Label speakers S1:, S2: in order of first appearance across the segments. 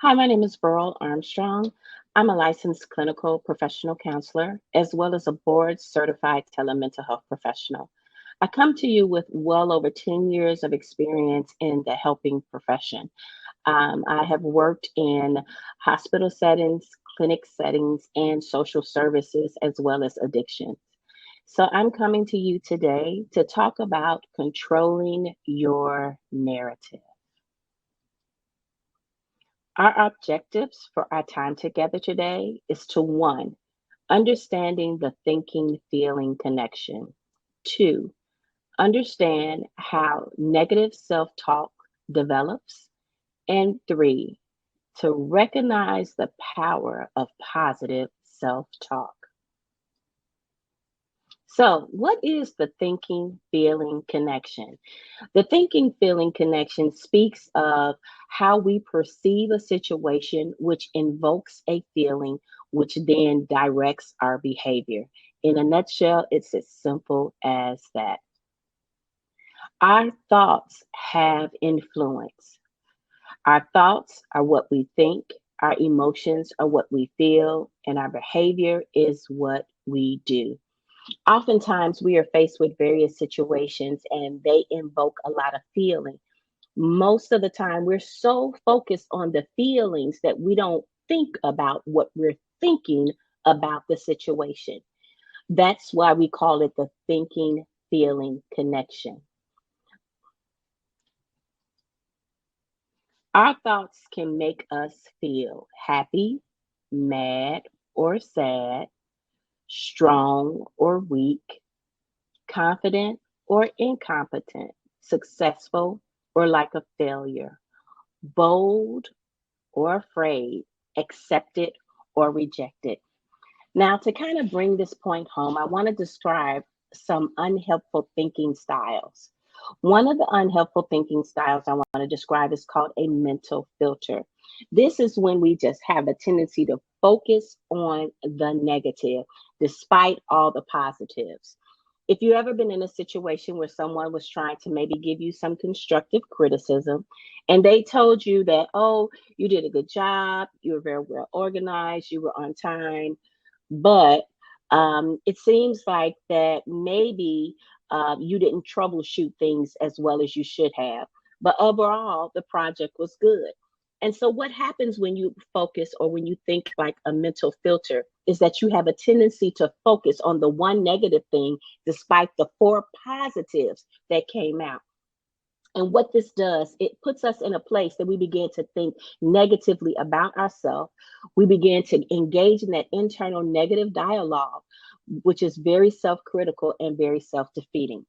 S1: Hi, my name is Beryl Armstrong. I'm a licensed clinical professional counselor as well as a board certified telemental health professional. I come to you with well over 10 years of experience in the helping profession. I have worked in hospital settings, clinic settings, and social services as well as addictions. So I'm coming to you today to talk about controlling your narrative. Our objectives for our time together today is to one, understanding the thinking feeling connection. Two, understand how negative self talk develops. And three, to recognize the power of positive self talk. So, what is the thinking feeling connection? The thinking feeling connection speaks of how we perceive a situation, which invokes a feeling, which then directs our behavior. In a nutshell, it's as simple as that. Our thoughts have influence. Our thoughts are what we think, our emotions are what we feel, and our behavior is what we do. Oftentimes, we are faced with various situations and they invoke a lot of feeling. Most of the time, we're so focused on the feelings that we don't think about what we're thinking about the situation. That's why we call it the thinking feeling connection. Our thoughts can make us feel happy, mad, or sad, strong or weak, confident or incompetent, successful or like a failure, bold or afraid, accepted or rejected. Now, to kind of bring this point home, I want to describe some unhelpful thinking styles. One of the unhelpful thinking styles I want to describe is called a mental filter. This is when we just have a tendency to focus on the negative despite all the positives. If you ever been in a situation where someone was trying to maybe give you some constructive criticism and they told you that, oh, you did a good job, you were very well organized, you were on time, but it seems like that maybe you didn't troubleshoot things as well as you should have. But overall, the project was good. And so, what happens when you focus or when you think like a mental filter is that you have a tendency to focus on the one negative thing despite the four positives that came out. And what this does, it puts us in a place that we begin to think negatively about ourselves. We begin to engage in that internal negative dialogue, which is very self critical and very self defeating.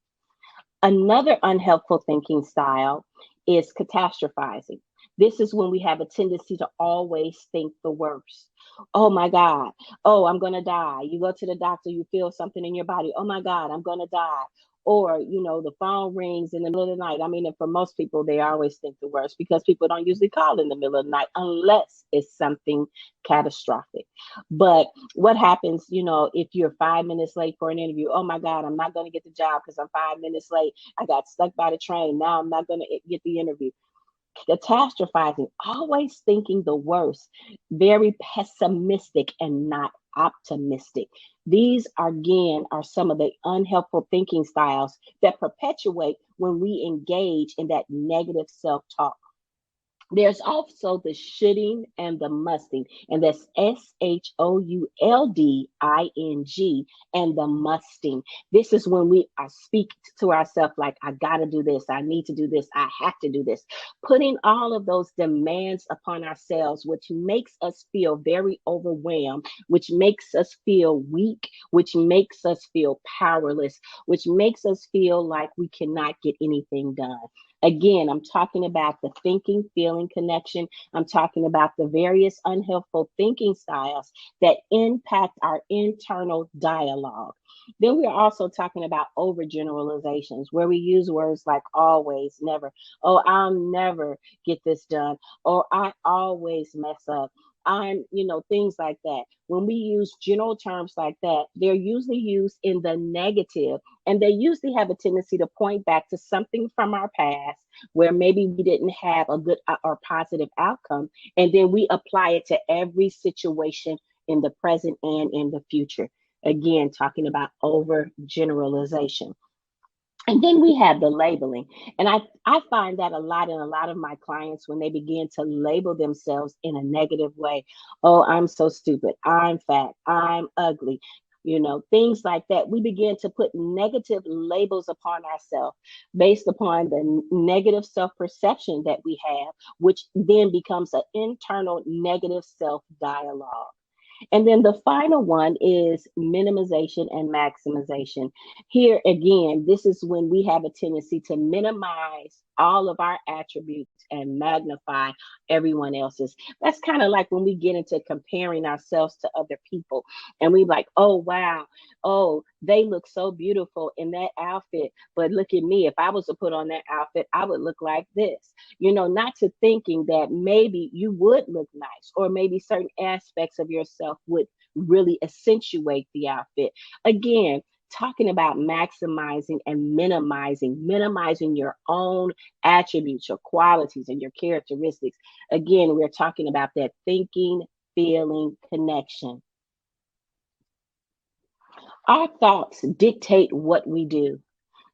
S1: Another unhelpful thinking style is catastrophizing. This is when we have a tendency to always think the worst. Oh my God. Oh, I'm going to die. You go to the doctor, you feel something in your body. Oh my God, I'm going to die. Or, the phone rings in the middle of the night. I mean, and for most people, they always think the worst because people don't usually call in the middle of the night unless it's something catastrophic. But what happens, if you're 5 minutes late for an interview? Oh my God, I'm not going to get the job because I'm 5 minutes late. I got stuck by the train. Now I'm not going to get the interview. Catastrophizing, always thinking the worst, very pessimistic and not optimistic. These again are some of the unhelpful thinking styles that perpetuate when we engage in that negative self-talk. There's also the shoulding and the musting, and that's SHOULDING and the musting. This is when we are speak to ourselves like, I gotta do this, I need to do this, I have to do this. Putting all of those demands upon ourselves, which makes us feel very overwhelmed, which makes us feel weak, which makes us feel powerless, which makes us feel like we cannot get anything done. Again, I'm talking about the thinking feeling connection. I'm talking about the various unhelpful thinking styles that impact our internal dialogue. Then we're also talking about overgeneralizations where we use words like always, never. Oh, I'll never get this done. Or I always mess up. things like that. When we use general terms like that, they're usually used in the negative, and they usually have a tendency to point back to something from our past where maybe we didn't have a good or positive outcome, and then we apply it to every situation in the present and in the future. Again, talking about overgeneralization. And then we have the labeling. And I find that a lot in a lot of my clients when they begin to label themselves in a negative way. Oh, I'm so stupid. I'm fat. I'm ugly. Things like that. We begin to put negative labels upon ourselves based upon the negative self perception that we have, which then becomes an internal negative self dialogue. And then the final one is minimization and maximization. Here again, this is when we have a tendency to minimize all of our attributes and magnify everyone else's. That's kind of like when we get into comparing ourselves to other people and we like, oh, wow, oh, they look so beautiful in that outfit. But look at me. If I was to put on that outfit, I would look like this. Not to thinking that maybe you would look nice or maybe certain aspects of yourself would really accentuate the outfit. Again, talking about maximizing and minimizing your own attributes, your qualities, and your characteristics. Again, we're talking about that thinking, feeling connection. Our thoughts dictate what we do.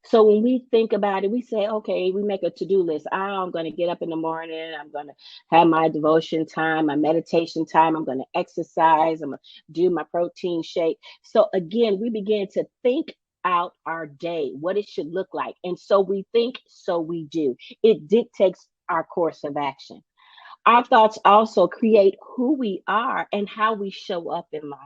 S1: So when we think about it, we say, okay, we make a to-do list. Oh, I'm going to get up in the morning. I'm going to have my devotion time, my meditation time. I'm going to exercise. I'm going to do my protein shake. So again, we begin to think out our day, what it should look like. And so we think, so we do. It dictates our course of action. Our thoughts also create who we are and how we show up in life.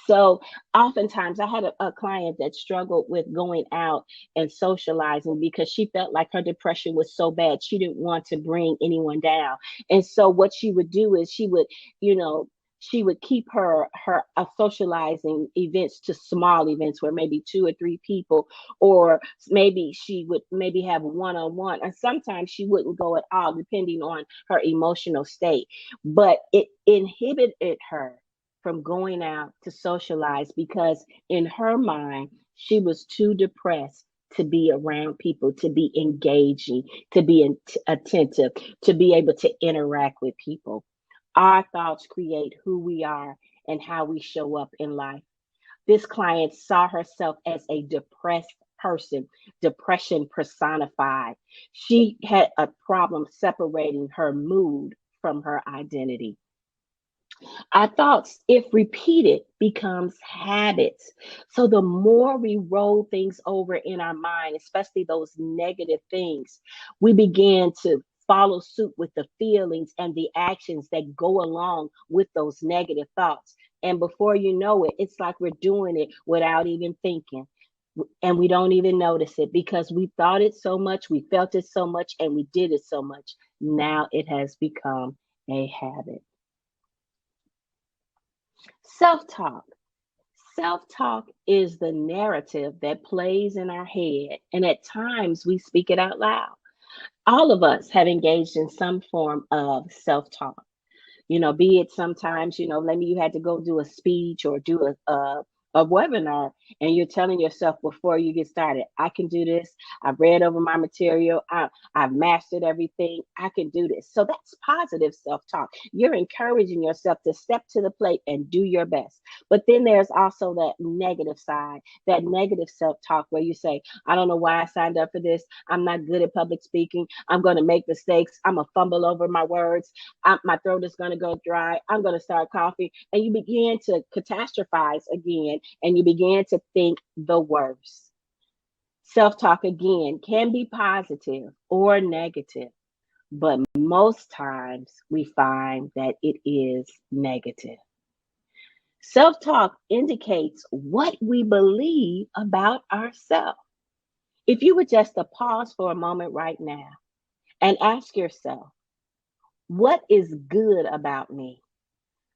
S1: So oftentimes I had a client that struggled with going out and socializing because she felt like her depression was so bad. She didn't want to bring anyone down. And so what she would do is you know, she would keep her socializing events to small events where maybe 2 or 3 people, or maybe she would maybe have one-on-one, and sometimes she wouldn't go at all depending on her emotional state. But it inhibited her from going out to socialize because in her mind she was too depressed to be around people, to be engaging, to be attentive, to be able to interact with people. Our thoughts create who we are and how we show up in life. This client saw herself as a depressed person, depression personified. She had a problem separating her mood from her identity. Our thoughts, if repeated, becomes habits. So the more we roll things over in our mind, especially those negative things, we begin to follow suit with the feelings and the actions that go along with those negative thoughts. And before you know it, it's like we're doing it without even thinking. And we don't even notice it because we thought it so much, we felt it so much, and we did it so much. Now it has become a habit. Self-talk. Self-talk is the narrative that plays in our head, and at times we speak it out loud. All of us have engaged in some form of self-talk. Be it sometimes, maybe you had to go do a speech or do a webinar, and you're telling yourself before you get started, I can do this. I've read over my material. I've mastered everything. I can do this. So that's positive self-talk. You're encouraging yourself to step to the plate and do your best. But then there's also that negative side, that negative self-talk where you say, I don't know why I signed up for this. I'm not good at public speaking. I'm going to make mistakes. I'm going to fumble over my words. My throat is going to go dry. I'm going to start coughing. And you begin to catastrophize again, and you begin to think the worst. Self-talk again can be positive or negative, but most times we find that it is negative. Self-talk indicates what we believe about ourselves. If you were just to pause for a moment right now and ask yourself, what is good about me?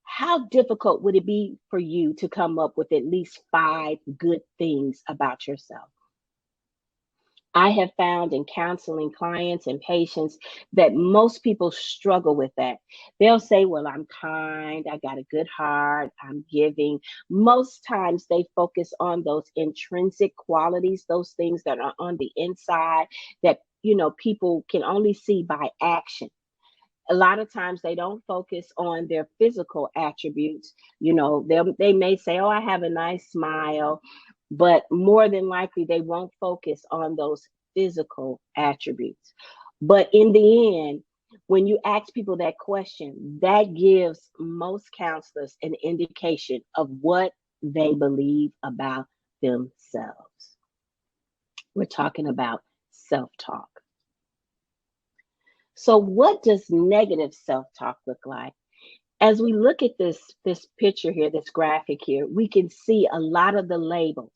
S1: How difficult would it be for you to come up with at least 5 good things about yourself? I have found in counseling clients and patients that most people struggle with that. They'll say, well, I'm kind, I got a good heart, I'm giving. Most times they focus on those intrinsic qualities, those things that are on the inside that, people can only see by action. A lot of times they don't focus on their physical attributes. They may say, oh, I have a nice smile, but more than likely they won't focus on those physical attributes. But in the end, when you ask people that question, that gives most counselors an indication of what they believe about themselves. We're talking about self-talk. So what does negative self-talk look like? As we look at this picture here, this graphic here, we can see a lot of the labels.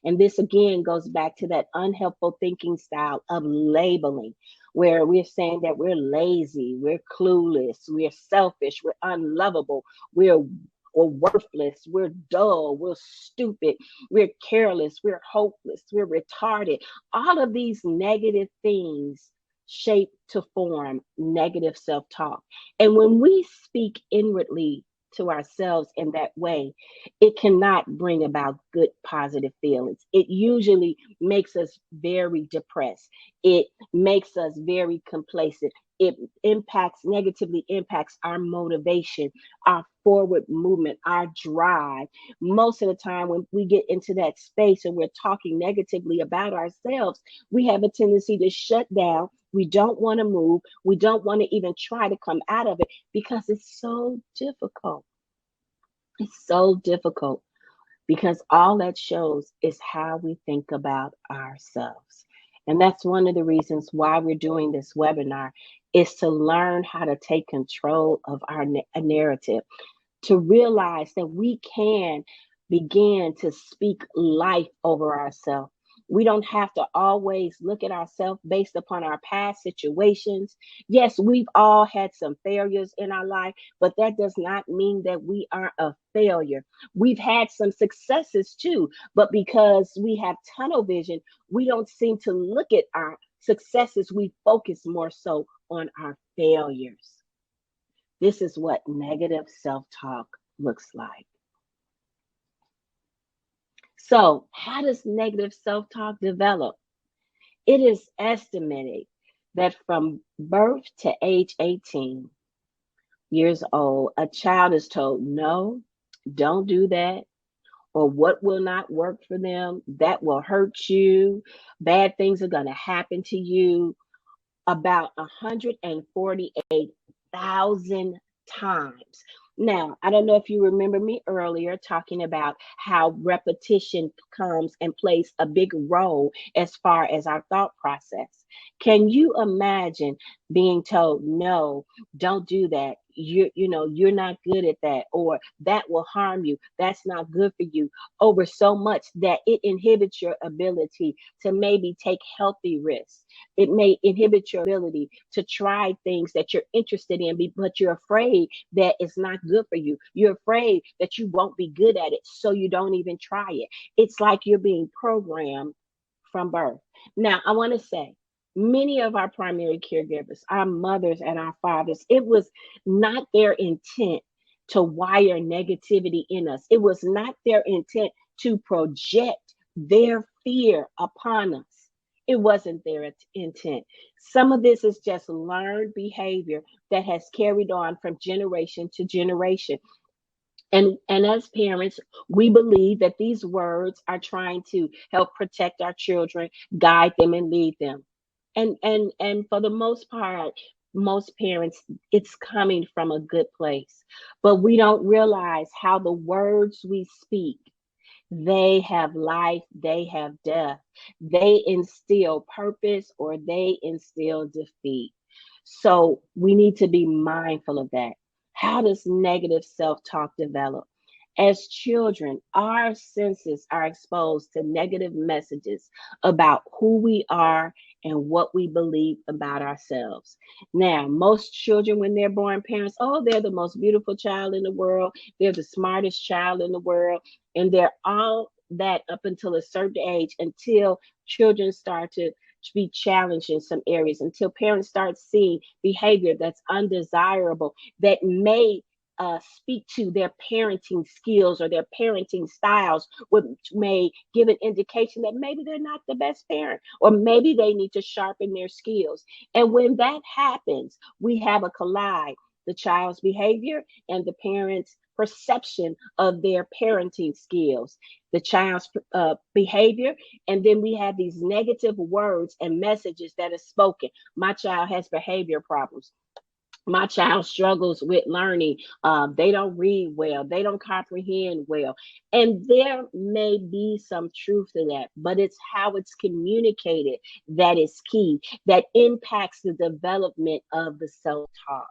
S1: And this again goes back to that unhelpful thinking style of labeling, where we're saying that we're lazy, we're clueless, we're selfish, we're unlovable, we're or worthless, we're dull, we're stupid, we're careless, we're hopeless, we're retarded. All of these negative things shape to form negative self-talk. And when we speak inwardly to ourselves in that way, it cannot bring about good, positive feelings. It usually makes us very depressed. It makes us very complacent. It negatively impacts our motivation, our forward movement, our drive. Most of the time, when we get into that space and we're talking negatively about ourselves, we have a tendency to shut down. We don't want to move. We don't want to even try to come out of it because it's so difficult. It's so difficult because all that shows is how we think about ourselves. And that's one of the reasons why we're doing this webinar, is to learn how to take control of our narrative, to realize that we can begin to speak life over ourselves. We don't have to always look at ourselves based upon our past situations. Yes, we've all had some failures in our life, but that does not mean that we are a failure. We've had some successes too, but because we have tunnel vision, we don't seem to look at our successes. We focus more so on our failures. This is what negative self-talk looks like. So, how does negative self-talk develop? It is estimated that from birth to age 18 years old, a child is told, no, don't do that, or what will not work for them, that will hurt you, bad things are going to happen to you, about 148,000 times. Now, I don't know if you remember me earlier talking about how repetition comes and plays a big role as far as our thought process. Can you imagine being told, no, don't do that? You're not good at that, or that will harm you. That's not good for you, over so much that it inhibits your ability to maybe take healthy risks. It may inhibit your ability to try things that you're interested in, but you're afraid that it's not good for you. You're afraid that you won't be good at it, so you don't even try it. It's like you're being programmed from birth. Now, I want to say, many of our primary caregivers, our mothers and our fathers, it was not their intent to wire negativity in us. It was not their intent to project their fear upon us. It wasn't their intent. Some of this is just learned behavior that has carried on from generation to generation. And as parents, we believe that these words are trying to help protect our children, guide them, and lead them. And for the most part, most parents, it's coming from a good place. But we don't realize how the words we speak, they have life, they have death. They instill purpose or they instill defeat. So we need to be mindful of that. How does negative self-talk develop? As children, our senses are exposed to negative messages about who we are and what we believe about ourselves. Now, most children, when they're born, parents, oh, they're the most beautiful child in the world. They're the smartest child in the world. And they're all that up until a certain age, until children start be challenged in some areas until parents start seeing behavior that's undesirable that may speak to their parenting skills or their parenting styles, which may give an indication that maybe they're not the best parent or maybe they need to sharpen their skills. And when that happens, we have a collide, the child's behavior and the parent's perception of their parenting skills, the child's behavior, and then we have these negative words and messages that are spoken. My child has behavior problems. My child struggles with learning. They don't read well. They don't comprehend well. And there may be some truth to that, but it's how it's communicated that is key, that impacts the development of the self talk.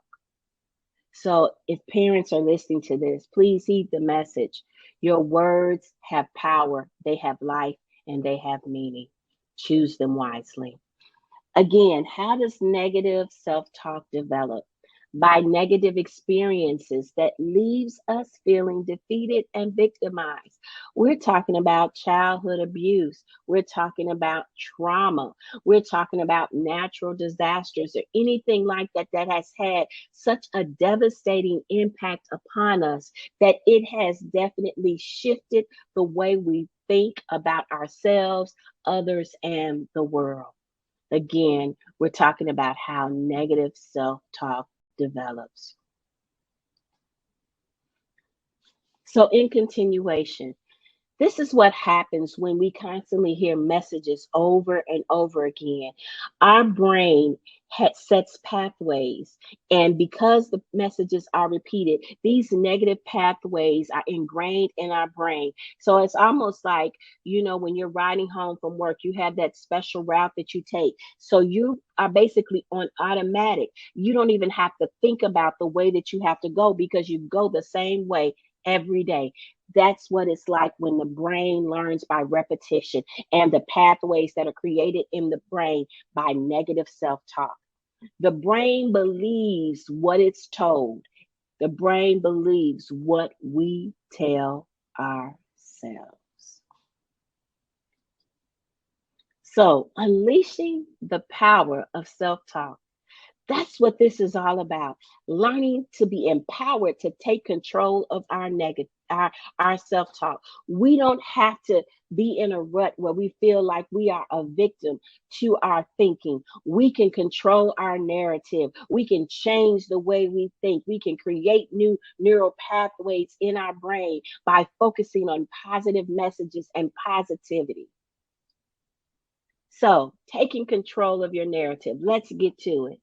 S1: So if parents are listening to this, please heed the message. Your words have power, they have life, and they have meaning. Choose them wisely. Again, how does negative self-talk develop? By negative experiences that leaves us feeling defeated and victimized. We're talking about childhood abuse. We're talking about trauma. We're talking about natural disasters or anything like that that has had such a devastating impact upon us that it has definitely shifted the way we think about ourselves, others, and the world. Again, we're talking about how negative self-talk develops. So in continuation, this is what happens when we constantly hear messages over and over again. Our brain sets pathways, and because the messages are repeated, these negative pathways are ingrained in our brain. So it's almost like, when you're riding home from work, you have that special route that you take. So you are basically on automatic. You don't even have to think about the way that you have to go because you go the same way every day. That's what it's like when the brain learns by repetition and the pathways that are created in the brain by negative self-talk. The brain believes what it's told. The brain believes what we tell ourselves. So, unleashing the power of self-talk. That's what this is all about. Learning to be empowered to take control of our self-talk. We don't have to be in a rut where we feel like we are a victim to our thinking. We can control our narrative. We can change the way we think. We can create new neural pathways in our brain by focusing on positive messages and positivity. So, taking control of your narrative. Let's get to it.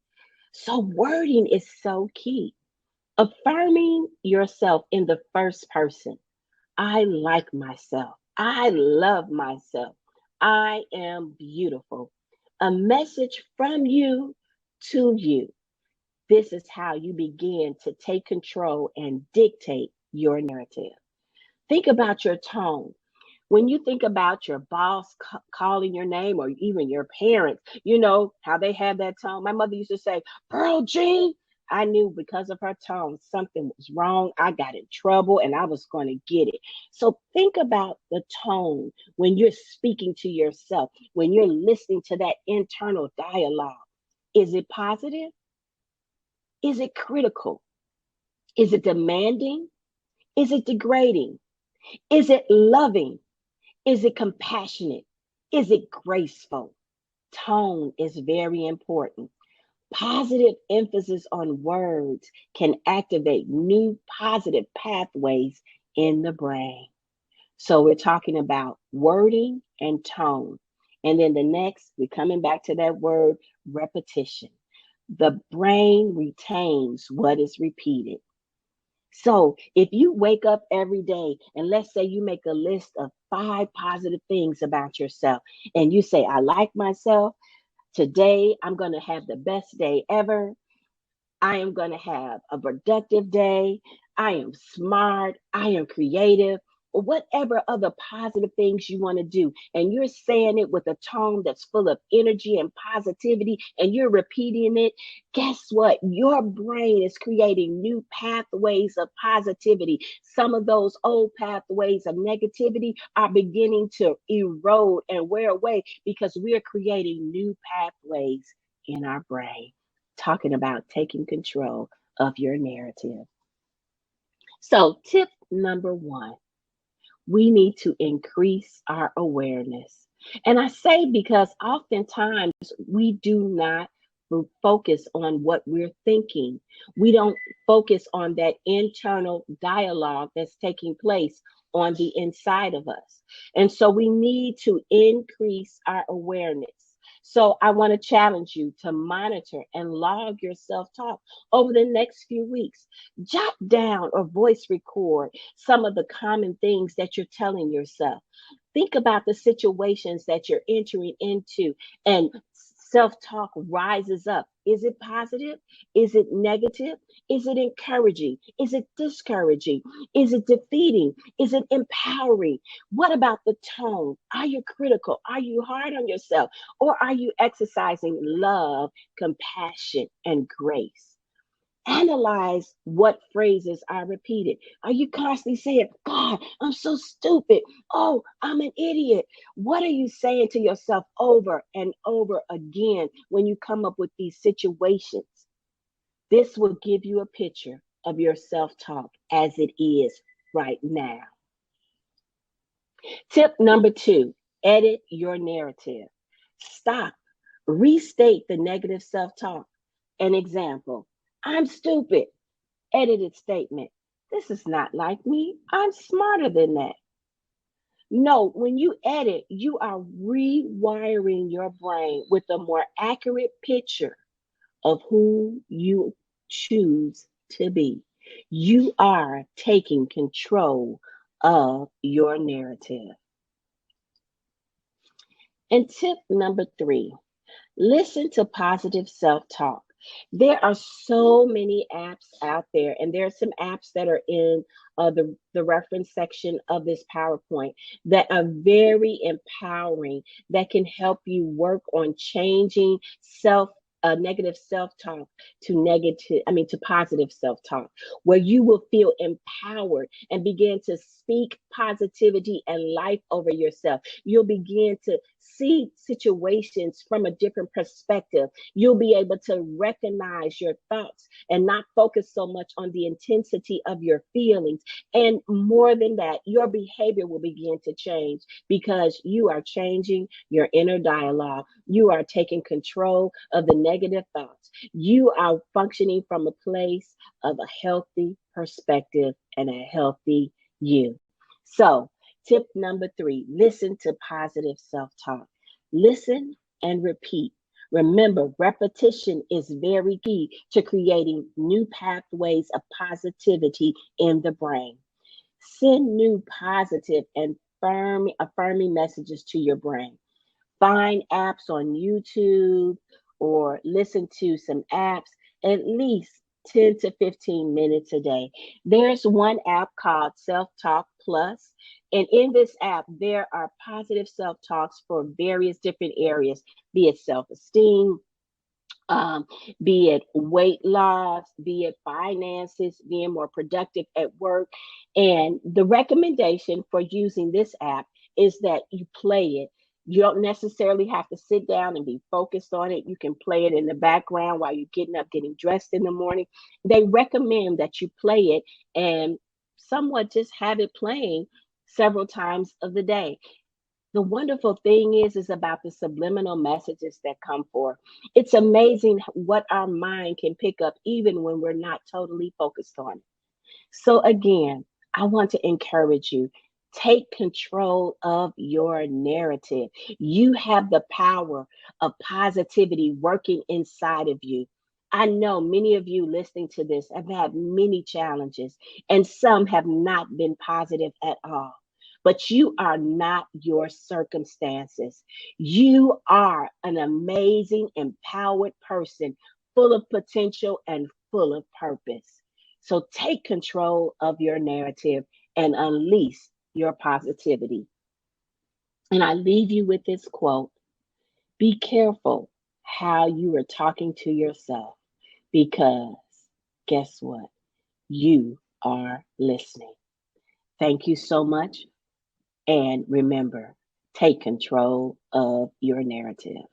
S1: So, wording is so key. Affirming yourself in the first person. I like myself. I love myself. I am beautiful. A message from you to you. This is how you begin to take control and dictate your narrative. Think about your tone. When you think about your boss calling your name or even your parents, how they have that tone. My mother used to say, Pearl Jean. I knew because of her tone, something was wrong. I got in trouble and I was going to get it. So think about the tone when you're speaking to yourself, when you're listening to that internal dialogue. Is it positive? Is it critical? Is it demanding? Is it degrading? Is it loving? Is it compassionate? Is it graceful? Tone is very important. Positive emphasis on words can activate new positive pathways in the brain. So we're talking about wording and tone. And then the next, we're coming back to that word, repetition. The brain retains what is repeated. So if you wake up every day and let's say you make a list of 5 positive things about yourself and you say, I like myself. Today, I'm going to have the best day ever. I am going to have a productive day. I am smart. I am creative. or whatever other positive things you want to do, and you're saying it with a tone that's full of energy and positivity, and you're repeating it, guess what? Your brain is creating new pathways of positivity. Some of those old pathways of negativity are beginning to erode and wear away because we are creating new pathways in our brain. Talking about taking control of your narrative. So, tip number one, we need to increase our awareness. And I say because oftentimes we do not focus on what we're thinking. We don't focus on that internal dialogue that's taking place on the inside of us. And so we need to increase our awareness. So I want to challenge you to monitor and log your self-talk over the next few weeks. Jot down or voice record some of the common things that you're telling yourself. Think about the situations that you're entering into, and self talk rises up. Is it positive? Is it negative? Is it encouraging? Is it discouraging? Is it defeating? Is it empowering? What about the tone? Are you critical? Are you hard on yourself? Or are you exercising love, compassion, and grace? Analyze what phrases are repeated. Are you constantly saying, God, I'm so stupid? Oh, I'm an idiot. What are you saying to yourself over and over again when you come up with these situations? This will give you a picture of your self-talk as it is right now. Tip number two, edit your narrative. Stop. Restate the negative self-talk. An example, I'm stupid. Edited statement. This is not like me. I'm smarter than that. No, when you edit, you are rewiring your brain with a more accurate picture of who you choose to be. You are taking control of your narrative. And tip number three, listen to positive self talk. There are so many apps out there, and there are some apps that are in the reference section of this PowerPoint that are very empowering, that can help you work on changing negative self-talk to positive self-talk, where you will feel empowered and begin to speak positivity and life over yourself. You'll begin to see situations from a different perspective. You'll be able to recognize your thoughts and not focus so much on the intensity of your feelings. And more than that, your behavior will begin to change because you are changing your inner dialogue. You are taking control of the negative thoughts. You are functioning from a place of a healthy perspective and a healthy you. So, tip number three, listen to positive self-talk. Listen and repeat. Remember, repetition is very key to creating new pathways of positivity in the brain. Send new positive and affirming messages to your brain. Find apps on YouTube or listen to some apps at least 10 to 15 minutes a day. There's one app called Self Talk Plus. And in this app, there are positive self talks for various different areas, be it self esteem, um, be it weight loss, be it finances, being more productive at work. And the recommendation for using this app is that you play it. You don't necessarily have to sit down and be focused on it. You can play it in the background while you're getting up, getting dressed in the morning. They recommend that you play it and somewhat just have it playing several times of the day. The wonderful thing is about the subliminal messages that come forth. It's amazing what our mind can pick up even when we're not totally focused on it. So again, I want to encourage you, take control of your narrative. You have the power of positivity working inside of you. I know many of you listening to this have had many challenges, and some have not been positive at all. But you are not your circumstances. You are an amazing, empowered person, full of potential and full of purpose. So take control of your narrative and unleash your positivity. And I leave you with this quote: be careful how you are talking to yourself, because guess what? You are listening. Thank you so much. And remember, take control of your narrative.